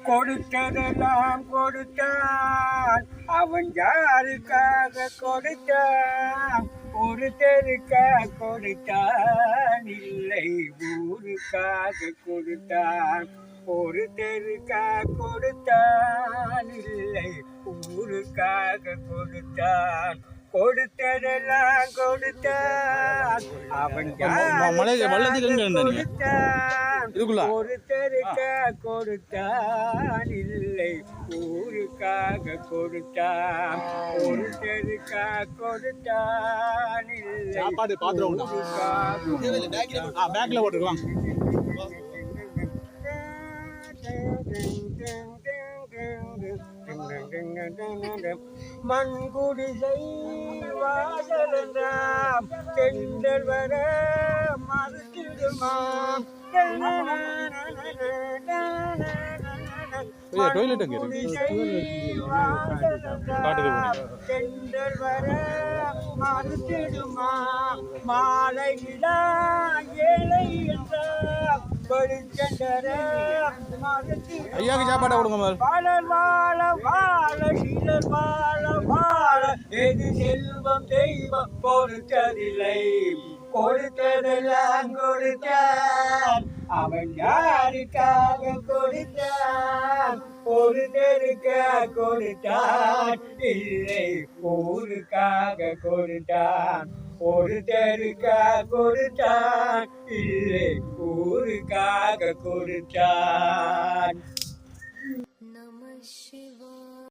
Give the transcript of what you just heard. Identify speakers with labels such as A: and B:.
A: கொடுத்ததெல்லாம் கொடுத்தான், அவன் யாருக்காக கொடுத்தான்? ஒருத்தருக்காக கொடுத்தான், இல்லை ஊருக்காக கொடுத்தான். ஒருத்தருக்காக கொடுத்தான், இல்லை ஊருக்காக கொடுத்தான். கொடுத்ததெல்லாம் கொடுத்தான், அவன் கொடுத்தான். ஒருத்தருக்காக கொடுத்தான், இல்லை ஊருக்காக கொடுத்தான். ஒருத்தருக்காக கொடுத்தான், இல்லை மண்குடிசை வாசலென்றாம் தென்றல் வர மறுத்திடுமாம். தென்றல் வர மறுத்திடுமா மாலை விழா ஏழை என்றாம்
B: ஐயாக்கு சாப்பாடு கொடுங்க.
A: வாழ வாழ வாழ சிலர் வாழ வாழ எது செல்வம் தெய்வம் கொடுத்ததில்லை. கொடுத்ததெல்லாம் கொடுத்தான், அவன் யாருக்காக கொடுத்தான்? ஒருத்தருக்காக கொடுத்தான், இல்லை ஊருக்காக கொடுத்தான். ஒருத்தருக்காக கொடுத்தான், இல்லை ஊருக்காக கொடுத்தான். நம சிவாய.